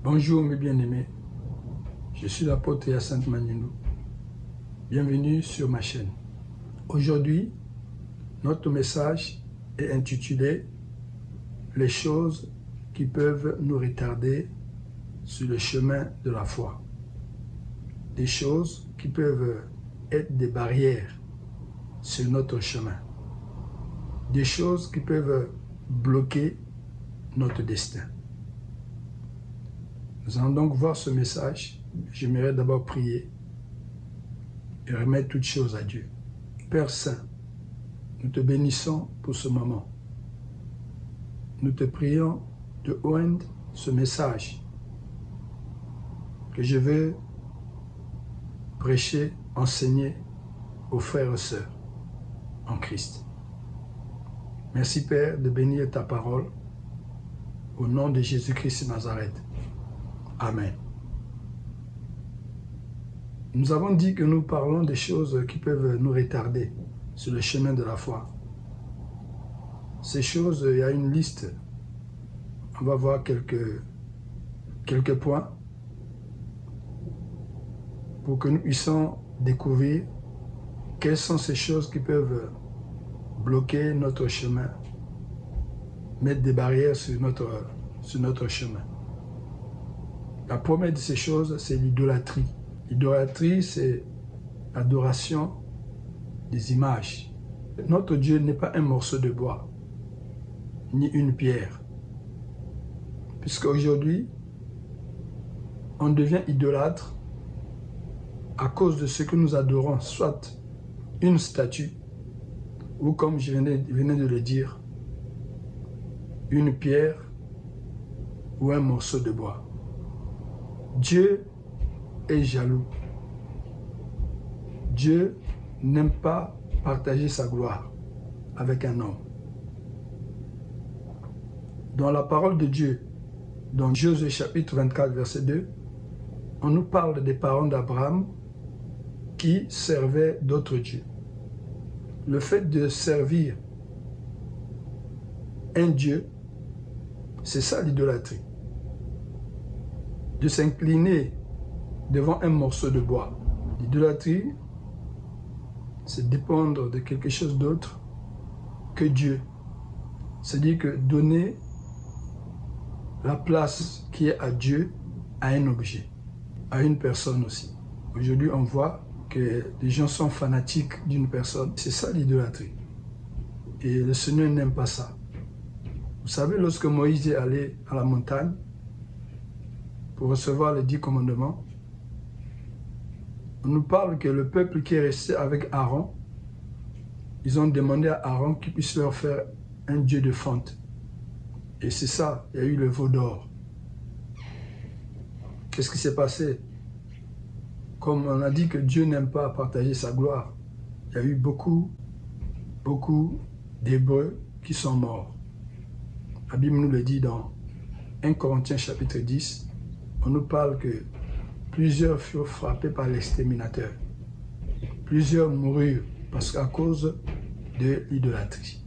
Bonjour mes bien-aimés, je suis l'apôtre Hyacinthe Magnenou. Bienvenue sur ma chaîne. Aujourd'hui, notre message est intitulé « Les choses qui peuvent nous retarder sur le chemin de la foi ». Des choses qui peuvent être des barrières sur notre chemin. Des choses qui peuvent bloquer notre destin. Nous allons donc voir ce message. J'aimerais d'abord prier et remettre toutes choses à Dieu. Père Saint, nous te bénissons pour ce moment. Nous te prions de oindre ce message que je veux prêcher, enseigner aux frères et sœurs en Christ. Merci Père de bénir ta parole au nom de Jésus-Christ de Nazareth. Amen. Nous avons dit que nous parlons des choses qui peuvent nous retarder sur le chemin de la foi. Ces choses, il y a une liste. On va voir quelques points pour que nous puissions découvrir quelles sont ces choses qui peuvent bloquer notre chemin, mettre des barrières sur notre chemin. La première de ces choses, c'est l'idolâtrie. L'idolâtrie, c'est l'adoration des images. Notre Dieu n'est pas un morceau de bois, ni une pierre. Puisqu'aujourd'hui, on devient idolâtre à cause de ce que nous adorons, soit une statue, ou comme je venais de le dire, une pierre ou un morceau de bois. Dieu est jaloux. Dieu n'aime pas partager sa gloire avec un homme. Dans la parole de Dieu, dans Josué chapitre 24, verset 2, on nous parle des parents d'Abraham qui servaient d'autres dieux. Le fait de servir un Dieu, c'est ça l'idolâtrie. De s'incliner devant un morceau de bois. L'idolâtrie, c'est dépendre de quelque chose d'autre que Dieu. C'est-à-dire que donner la place qui est à Dieu à un objet, à une personne aussi. Aujourd'hui, on voit que les gens sont fanatiques d'une personne. C'est ça l'idolâtrie. Et le Seigneur n'aime pas ça. Vous savez, lorsque Moïse est allé à la montagne pour recevoir les 10 commandements, on nous parle que le peuple qui est resté avec Aaron, ils ont demandé à Aaron qu'il puisse leur faire un dieu de fonte. Et c'est ça, il y a eu le veau d'or. Qu'est-ce qui s'est passé? Comme on a dit que Dieu n'aime pas partager sa gloire, il y a eu beaucoup d'Hébreux qui sont morts. La Bible nous le dit dans 1 Corinthiens chapitre 10, on nous parle que plusieurs furent frappés par l'exterminateur. Plusieurs moururent parce qu'à cause de l'idolâtrie.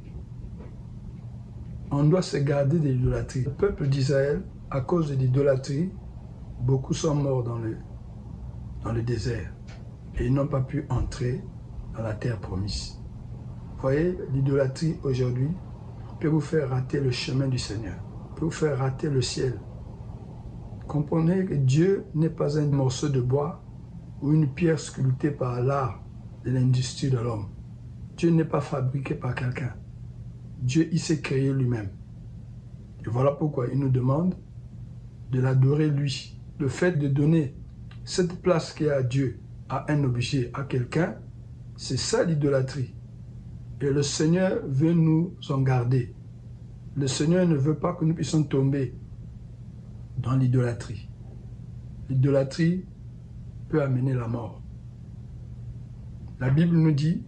On doit se garder de l'idolâtrie. Le peuple d'Israël, à cause de l'idolâtrie, beaucoup sont morts dans le désert et ils n'ont pas pu entrer dans la terre promise. Vous voyez, l'idolâtrie aujourd'hui peut vous faire rater le chemin du Seigneur, peut vous faire rater le ciel. Comprenez que Dieu n'est pas un morceau de bois ou une pierre sculptée par l'art de l'industrie de l'homme. Dieu n'est pas fabriqué par quelqu'un. Dieu, il s'est créé lui-même. Et voilà pourquoi il nous demande de l'adorer lui. Le fait de donner cette place qui est à Dieu, à un objet, à quelqu'un, c'est ça l'idolâtrie. Et le Seigneur veut nous en garder. Le Seigneur ne veut pas que nous puissions tomber dans l'idolâtrie. L'idolâtrie peut amener la mort. La Bible nous dit,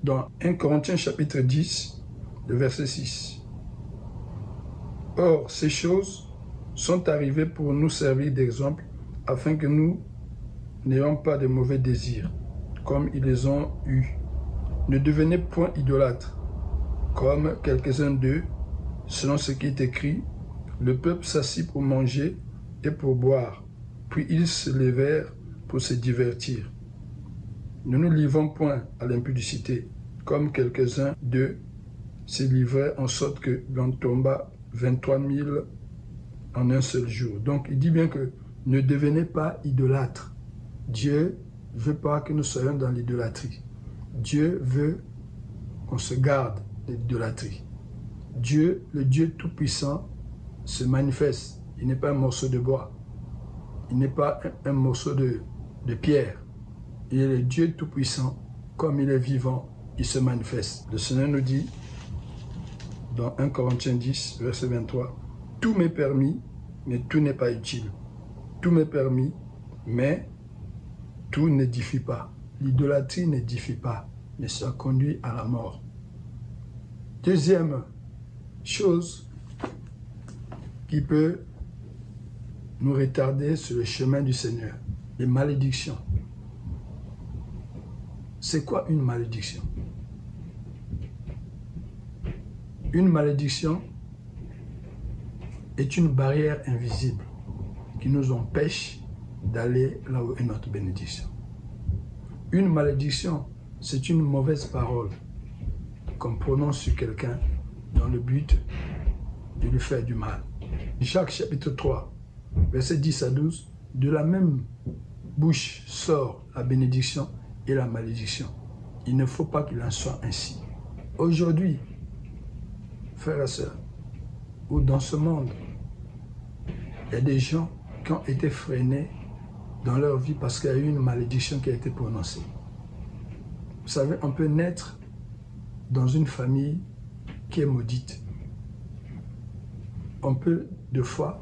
dans 1 Corinthiens chapitre 10, le verset 6, « Or, ces choses sont arrivées pour nous servir d'exemple, afin que nous n'ayons pas de mauvais désirs, comme ils les ont eus. Ne devenez point idolâtres, comme quelques-uns d'eux, selon ce qui est écrit, le peuple s'assit pour manger et pour boire. Puis ils se levèrent pour se divertir. Ne nous livrons point à l'impudicité, comme quelques-uns d'eux se livraient, en sorte que l'on tomba 23 000 en un seul jour. Donc il dit bien que ne devenez pas idolâtres. Dieu ne veut pas que nous soyons dans l'idolâtrie. Dieu veut qu'on se garde de l'idolâtrie. Dieu, le Dieu Tout-Puissant, se manifeste. Il n'est pas un morceau de bois. Il n'est pas un morceau de pierre. Il est le Dieu Tout-Puissant. Comme il est vivant, il se manifeste. Le Seigneur nous dit, dans 1 Corinthiens 10, verset 23, « Tout m'est permis, mais tout n'est pas utile. Tout m'est permis, mais tout n'édifie pas. » L'idolâtrie n'édifie pas, mais ça conduit à la mort. Deuxième chose qui peut nous retarder sur le chemin du Seigneur, les malédictions. C'est quoi une malédiction? Une malédiction est une barrière invisible qui nous empêche d'aller là où est notre bénédiction. Une malédiction, c'est une mauvaise parole qu'on prononce sur quelqu'un dans le but de lui faire du mal. Jacques chapitre 3, versets 10 à 12, de la même bouche sort la bénédiction et la malédiction. Il ne faut pas qu'il en soit ainsi. Aujourd'hui, frères et sœurs, ou dans ce monde, il y a des gens qui ont été freinés dans leur vie parce qu'il y a eu une malédiction qui a été prononcée. Vous savez, on peut naître dans une famille qui est maudite. On peut, des fois,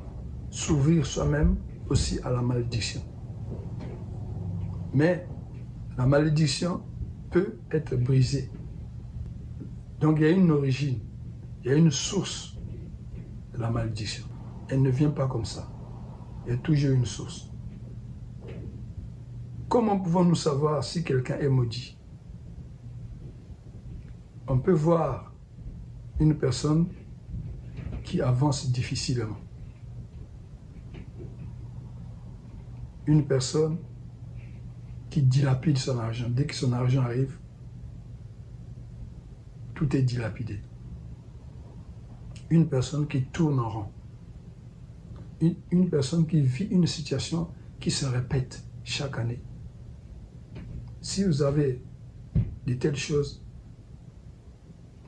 s'ouvrir soi-même aussi à la malédiction. Mais la malédiction peut être brisée. Donc il y a une origine, il y a une source de la malédiction. Elle ne vient pas comme ça. Il y a toujours une source. Comment pouvons-nous savoir si quelqu'un est maudit? On peut voir une personne qui avance difficilement. Une personne qui dilapide son argent. Dès que son argent arrive, tout est dilapidé. Une personne qui tourne en rond. Une personne qui vit une situation qui se répète chaque année. Si vous avez de telles choses,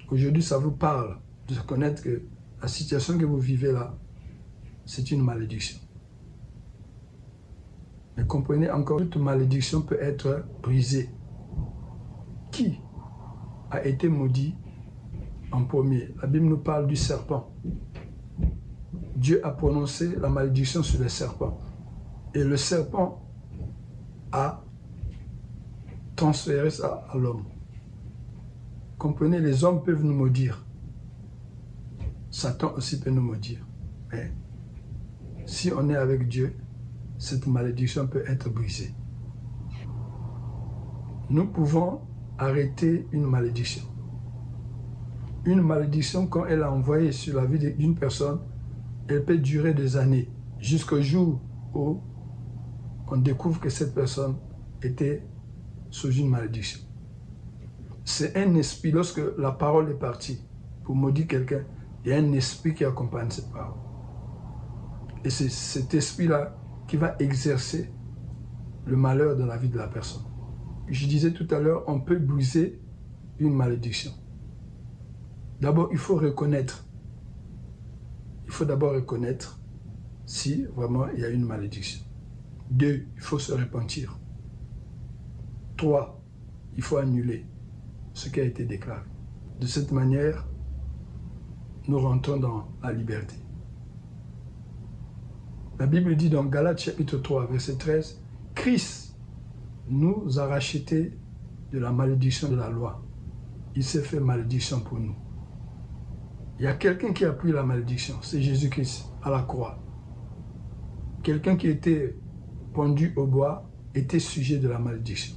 aujourd'hui ça vous parle de connaître que la situation que vous vivez là, c'est une malédiction. Mais comprenez encore, toute malédiction peut être brisée. Qui a été maudit en premier? La Bible nous parle du serpent. Dieu a prononcé la malédiction sur le serpent. Et le serpent a transféré ça à l'homme. Comprenez, les hommes peuvent nous maudire. Satan aussi peut nous maudire. Mais si on est avec Dieu, cette malédiction peut être brisée. Nous pouvons arrêter une malédiction. Une malédiction, quand elle est envoyée sur la vie d'une personne, elle peut durer des années, jusqu'au jour où on découvre que cette personne était sous une malédiction. C'est un esprit, lorsque la parole est partie pour maudire quelqu'un, il y a un esprit qui accompagne cette parole. Et c'est cet esprit-là qui va exercer le malheur dans la vie de la personne. Je disais tout à l'heure, on peut briser une malédiction. D'abord, il faut reconnaître. Il faut d'abord reconnaître si vraiment il y a une malédiction. 2, il faut se repentir. 3, il faut annuler ce qui a été déclaré. De cette manière, nous rentrons dans la liberté. La Bible dit dans Galates chapitre 3, verset 13, « Christ nous a rachetés de la malédiction de la loi. Il s'est fait malédiction pour nous. » Il y a quelqu'un qui a pris la malédiction, c'est Jésus-Christ à la croix. Quelqu'un qui était pendu au bois était sujet de la malédiction.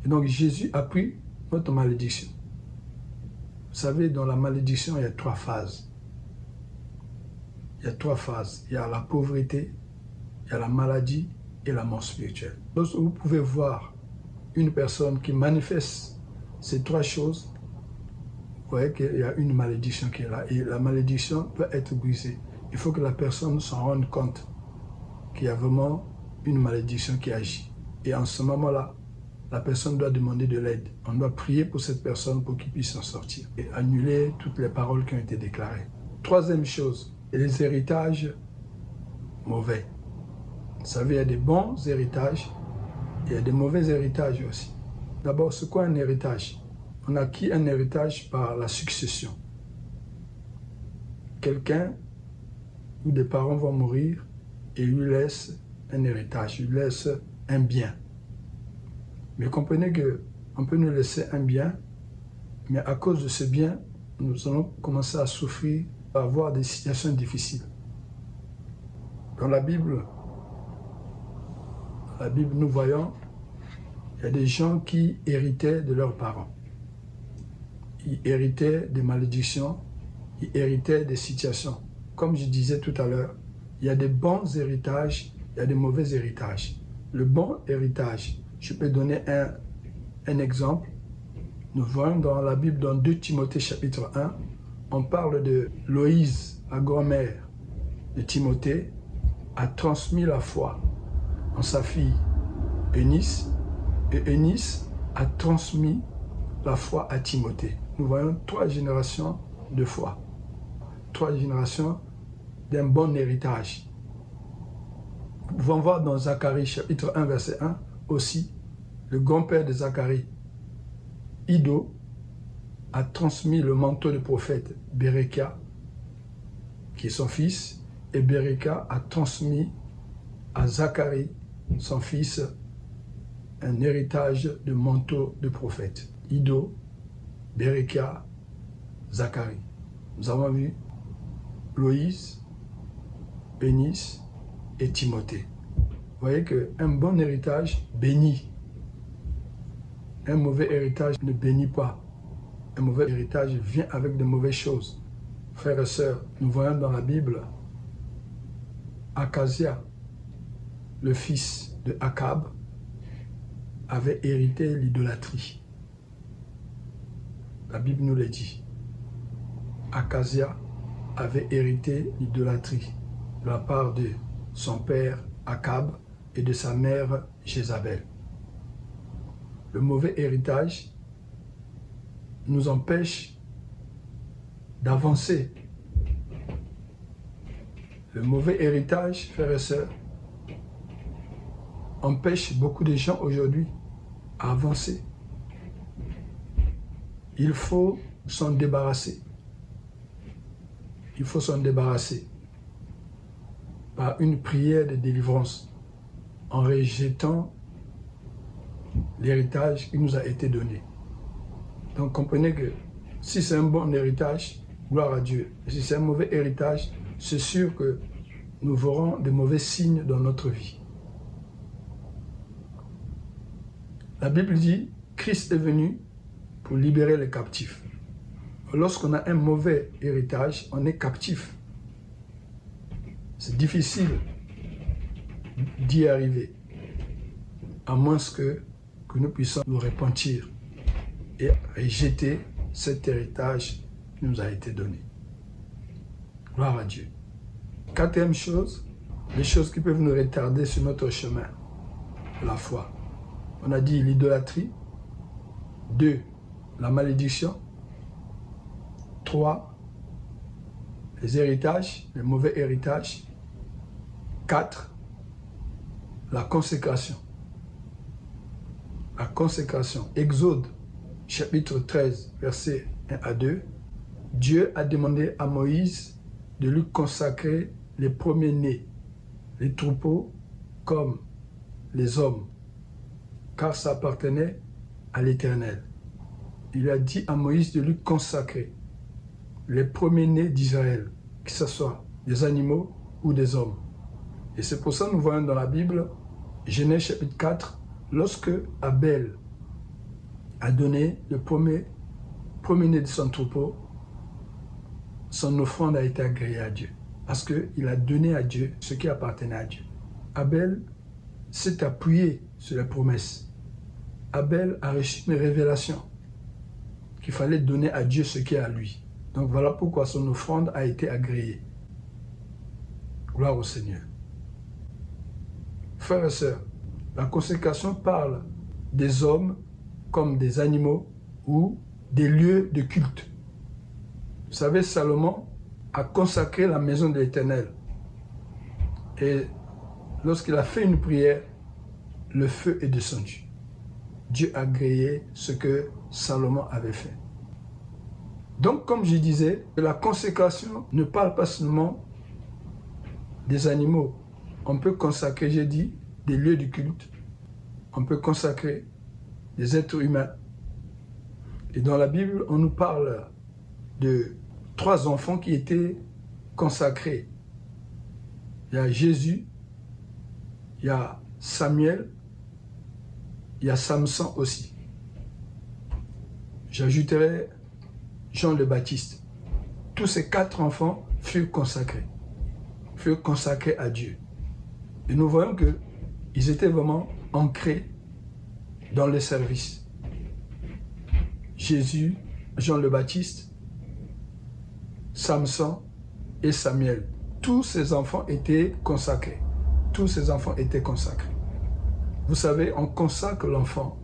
Et donc Jésus a pris notre malédiction. Vous savez, dans la malédiction, il y a 3 phases. il y a 3 phases. Il y a la pauvreté, il y a la maladie et la mort spirituelle. Lorsque vous pouvez voir une personne qui manifeste ces 3 choses, vous voyez qu'il y a une malédiction qui est là. Et la malédiction peut être brisée. Il faut que la personne s'en rende compte qu'il y a vraiment une malédiction qui agit. Et en ce moment-là, la personne doit demander de l'aide. On doit prier pour cette personne pour qu'il puisse s'en sortir. Et annuler toutes les paroles qui ont été déclarées. 3e chose, les héritages mauvais. Vous savez, il y a des bons héritages et il y a des mauvais héritages aussi. D'abord, c'est quoi un héritage? On acquiert un héritage par la succession. Quelqu'un ou des parents vont mourir et lui laissent un héritage, lui laissent un bien. Mais comprenez qu'on peut nous laisser un bien, mais à cause de ce bien, nous allons commencer à souffrir, à avoir des situations difficiles. Dans la Bible, nous voyons, il y a des gens qui héritaient de leurs parents. Ils héritaient des malédictions, ils héritaient des situations. Comme je disais tout à l'heure, il y a des bons héritages, il y a des mauvais héritages. Le bon héritage, je peux donner un exemple. Nous voyons dans la Bible, dans 2 Timothée chapitre 1, on parle de Loïse, la grand-mère de Timothée, a transmis la foi en sa fille Eunice, et Eunice a transmis la foi à Timothée. Nous voyons 3 générations de foi, 3 générations d'un bon héritage. Nous pouvons voir dans Zacharie chapitre 1 verset 1 aussi, le grand-père de Zacharie, Ido, a transmis le manteau de prophète Bérékia, qui est son fils, et Bérékia a transmis à Zacharie, son fils, un héritage de manteau de prophète. Ido, Bérékia, Zacharie. Nous avons vu Loïse, Eunice et Timothée. Vous voyez qu'un bon héritage bénit. Un mauvais héritage ne bénit pas. Un mauvais héritage vient avec de mauvaises choses. Frères et sœurs, nous voyons dans la Bible Akazia, le fils de Akab, avait hérité l'idolâtrie. La Bible nous le dit. Akazia avait hérité l'idolâtrie de la part de son père Akab et de sa mère Jézabel. Le mauvais héritage nous empêche d'avancer. Le mauvais héritage, frères et sœurs, empêche beaucoup de gens aujourd'hui à avancer. Il faut s'en débarrasser. Il faut s'en débarrasser par une prière de délivrance en rejetant l'héritage qui nous a été donné. Donc comprenez que si c'est un bon héritage, gloire à Dieu. Et si c'est un mauvais héritage, c'est sûr que nous verrons de mauvais signes dans notre vie. La Bible dit, Christ est venu pour libérer les captifs. Lorsqu'on a un mauvais héritage, on est captif. C'est difficile d'y arriver, à moins que nous puissions nous repentir et rejeter cet héritage qui nous a été donné. Gloire à Dieu. 4e chose, les choses qui peuvent nous retarder sur notre chemin, la foi. On a dit l'idolâtrie. 2, la malédiction. 3, les héritages, les mauvais héritages. 4, la consécration. La consécration. Exode, chapitre 13, versets 1 à 2. Dieu a demandé à Moïse de lui consacrer les premiers-nés, les troupeaux comme les hommes, car ça appartenait à l'Éternel. Il a dit à Moïse de lui consacrer les premiers-nés d'Israël, que ce soit des animaux ou des hommes. Et c'est pour ça que nous voyons dans la Bible, Genèse chapitre 4, lorsque Abel a donné le premier-né de son troupeau, son offrande a été agréée à Dieu. parce qu'il a donné à Dieu ce qui appartenait à Dieu. Abel s'est appuyé sur les promesses. Abel a reçu une révélation qu'il fallait donner à Dieu ce qui est à lui. Donc voilà pourquoi son offrande a été agréée. Gloire au Seigneur. Frères et sœurs, la consécration parle des hommes comme des animaux ou des lieux de culte. Vous savez, Salomon a consacré la maison de l'Éternel. Et lorsqu'il a fait une prière, le feu est descendu. Dieu a agréé ce que Salomon avait fait. Donc, comme je disais, la consécration ne parle pas seulement des animaux. On peut consacrer, j'ai dit, des lieux de culte. On peut consacrer des êtres humains. Et dans la Bible, on nous parle de 3 enfants qui étaient consacrés. Il y a Jésus, il y a Samuel, il y a Samson aussi. J'ajouterai Jean le Baptiste. Tous ces 4 enfants furent consacrés à Dieu. Et nous voyons qu'ils étaient vraiment ancrés dans le service. Jésus, Jean le Baptiste, Samson et Samuel. Tous ces enfants étaient consacrés. Tous ces enfants étaient consacrés. Vous savez, on consacre l'enfant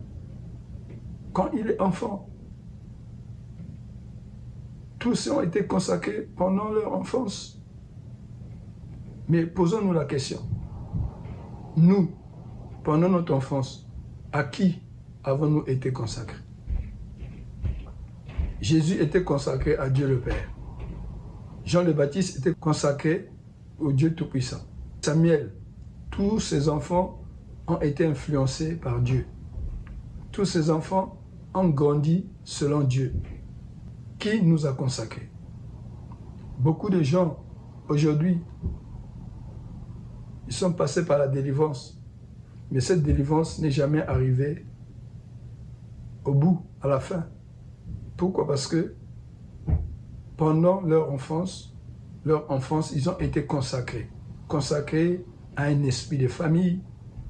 quand il est enfant. Tous ont été consacrés pendant leur enfance. Mais posons-nous la question. Nous, pendant notre enfance, à qui avons-nous été consacrés? Jésus était consacré à Dieu le Père. Jean le Baptiste était consacré au Dieu Tout-Puissant. Samuel, tous ses enfants ont été influencés par Dieu. Tous ces enfants ont grandi selon Dieu. Qui nous a consacrés? Beaucoup de gens, aujourd'hui, ils sont passés par la délivrance. Mais cette délivrance n'est jamais arrivée au bout, à la fin. Pourquoi? Parce que pendant leur enfance, ils ont été consacrés. Consacrés à un esprit de famille,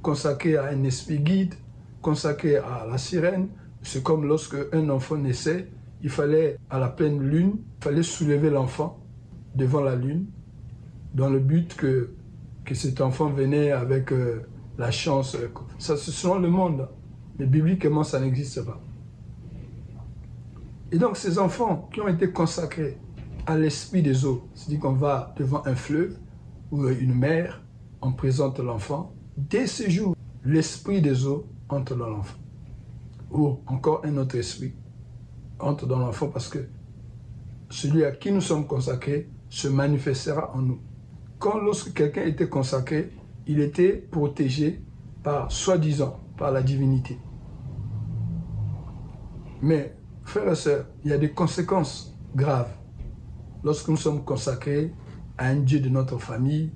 consacrés à un esprit guide, consacrés à la sirène. C'est comme lorsque un enfant naissait, il fallait, à la pleine lune, il fallait soulever l'enfant devant la lune, dans le but que cet enfant venait avec la chance. Ça, c'est selon le monde, mais bibliquement, ça n'existe pas. Et donc, ces enfants qui ont été consacrés à l'esprit des eaux, c'est-à-dire qu'on va devant un fleuve ou une mer, on présente l'enfant. Dès ce jour, l'esprit des eaux entre dans l'enfant. Ou encore un autre esprit entre dans l'enfant parce que celui à qui nous sommes consacrés se manifestera en nous. Quand lorsque quelqu'un était consacré, il était protégé par, soi-disant, par la divinité. Mais, frères et sœurs, il y a des conséquences graves. Lorsque nous sommes consacrés à un Dieu de notre famille,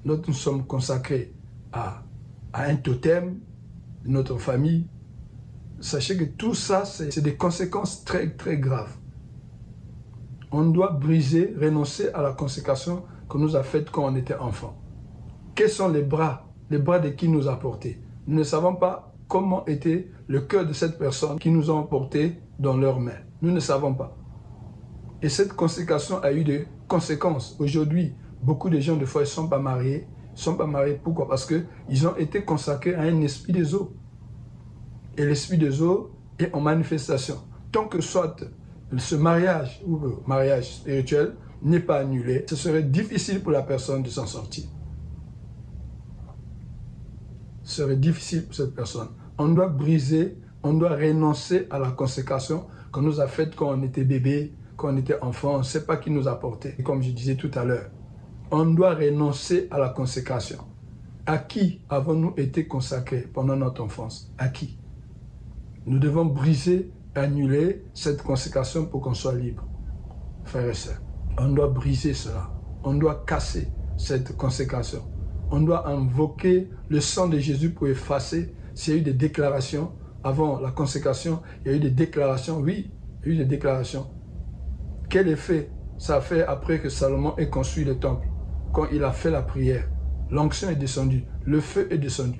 lorsque nous sommes consacrés à un totem de notre famille, sachez que tout ça, c'est des conséquences très, très graves. On doit briser, renoncer à la consécration qu'on nous a faite quand on était enfant. Quels sont les bras de qui nous a portés? Nous ne savons pas comment était le cœur de cette personne qui nous a portés dans leurs mains. Nous ne savons pas. Et cette consécration a eu des conséquences. Aujourd'hui, beaucoup de gens, des fois, ils ne sont pas mariés. Ils ne sont pas mariés. Pourquoi? Parce qu'ils ont été consacrés à un esprit des eaux. Et l'esprit des eaux est en manifestation. Tant que soit ce mariage ou le mariage spirituel n'est pas annulé, ce serait difficile pour la personne de s'en sortir. Ce serait difficile pour cette personne. On doit briser, on doit renoncer à la consécration qu'on nous a faite quand on était bébé, quand on était enfant. On ne sait pas qui nous a porté. Et comme je disais tout à l'heure, on doit renoncer à la consécration. À qui avons-nous été consacrés pendant notre enfance? À qui? Nous devons briser, annuler cette consécration pour qu'on soit libre. Frères et sœurs, on doit briser cela. On doit casser cette consécration. On doit invoquer le sang de Jésus pour effacer. S'il y a eu des déclarations avant la consécration, il y a eu des déclarations. Oui, il y a eu des déclarations. Quel effet ça a fait après que Salomon ait construit le temple? quand il a fait la prière, l'onction est descendue, le feu est descendu.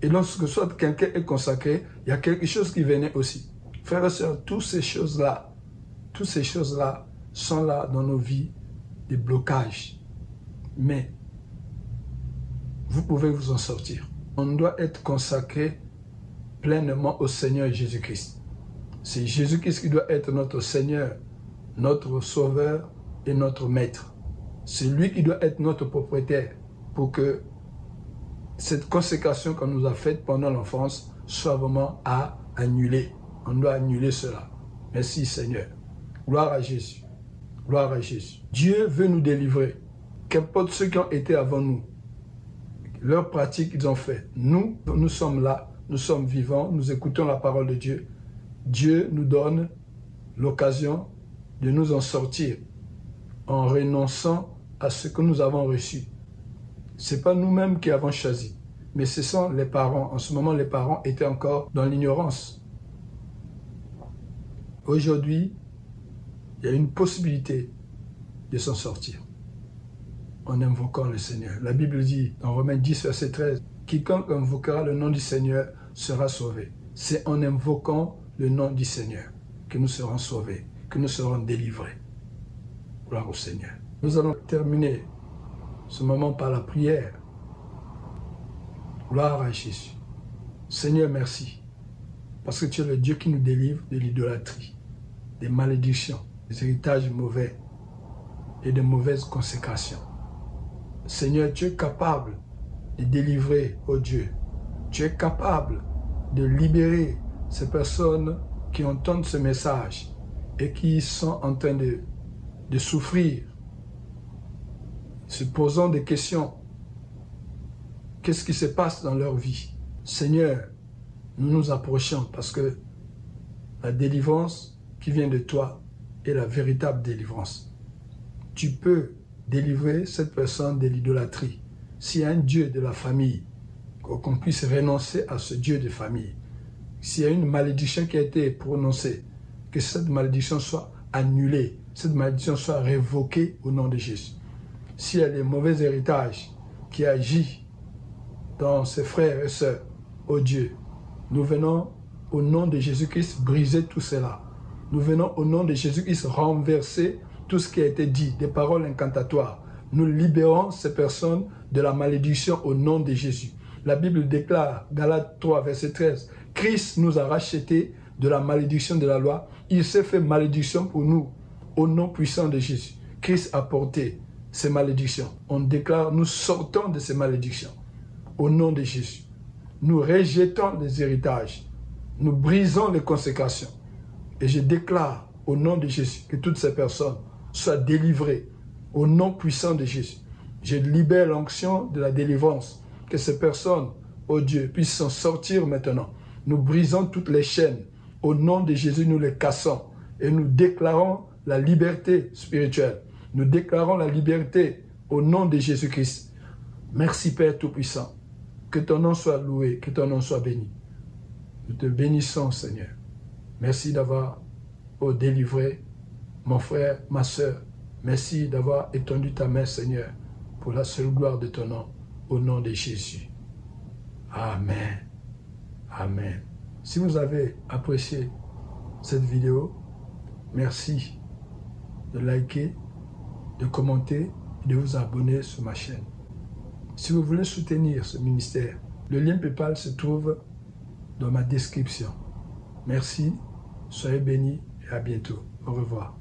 Et lorsque soit quelqu'un est consacré, il y a quelque chose qui venait aussi. Frères et sœurs, toutes ces choses-là sont là dans nos vies, des blocages. Mais vous pouvez vous en sortir. On doit être consacré pleinement au Seigneur Jésus-Christ. C'est Jésus-Christ qui doit être notre Seigneur, notre Sauveur et notre Maître. C'est lui qui doit être notre propriétaire pour que cette consécration qu'on nous a faite pendant l'enfance soit vraiment à annuler. On doit annuler cela. Merci Seigneur. Gloire à Jésus. Gloire à Jésus. Dieu veut nous délivrer. Qu'importe ceux qui ont été avant nous, leurs pratiques qu'ils ont fait. Nous sommes là, nous sommes vivants, nous écoutons la parole de Dieu. Dieu nous donne l'occasion de nous en sortir en renonçant à ce que nous avons reçu. Ce n'est pas nous-mêmes qui avons choisi, mais ce sont les parents. En ce moment, les parents étaient encore dans l'ignorance. Aujourd'hui, il y a une possibilité de s'en sortir en invoquant le Seigneur. La Bible dit dans Romains 10, verset 13, « Quiconque invoquera le nom du Seigneur sera sauvé. » C'est en invoquant le nom du Seigneur que nous serons sauvés, que nous serons délivrés. Gloire au Seigneur. Nous allons terminer ce moment par la prière. Gloire à Jésus. Seigneur, merci. Parce que tu es le Dieu qui nous délivre de l'idolâtrie, des malédictions, des héritages mauvais et des mauvaises consécrations. Seigneur, tu es capable de délivrer, oh Dieu. Tu es capable de libérer ces personnes qui entendent ce message et qui sont en train de souffrir, se posant des questions. Qu'est-ce qui se passe dans leur vie? Seigneur, nous nous approchons parce que la délivrance qui vient de toi est la véritable délivrance. Tu peux délivrer cette personne de l'idolâtrie. S'il y a un Dieu de la famille, qu'on puisse renoncer à ce Dieu de famille. S'il y a une malédiction qui a été prononcée, que cette malédiction soit annulée, cette malédiction soit révoquée au nom de Jésus. S'il y a des mauvais héritages qui agissent dans ses frères et sœurs, oh Dieu, nous venons au nom de Jésus-Christ briser tout cela. Nous venons au nom de Jésus-Christ renverser tout ce qui a été dit, des paroles incantatoires. Nous libérons ces personnes de la malédiction au nom de Jésus. La Bible déclare, Galates 3, verset 13, « Christ nous a rachetés de la malédiction de la loi. Il s'est fait malédiction pour nous, au nom puissant de Jésus. » Christ a porté ces malédictions. On déclare, nous sortons de ces malédictions, au nom de Jésus. Nous rejetons les héritages. Nous brisons les consécrations. Et je déclare, au nom de Jésus, que toutes ces personnes soient délivrées, au nom puissant de Jésus. Je libère l'onction de la délivrance. Que ces personnes, oh Dieu, puissent s'en sortir maintenant. Nous brisons toutes les chaînes. Au nom de Jésus, nous les cassons. Et nous déclarons la liberté spirituelle. Nous déclarons la liberté au nom de Jésus-Christ. Merci Père Tout-Puissant. Que ton nom soit loué, que ton nom soit béni. Nous te bénissons, Seigneur. Merci d'avoir délivré mon frère, ma soeur. Merci d'avoir étendu ta main, Seigneur, pour la seule gloire de ton nom. Au nom de Jésus. Amen. Amen. Si vous avez apprécié cette vidéo, merci de liker, de commenter et de vous abonner sur ma chaîne. Si vous voulez soutenir ce ministère, le lien PayPal se trouve dans ma description. Merci, soyez bénis et à bientôt. Au revoir.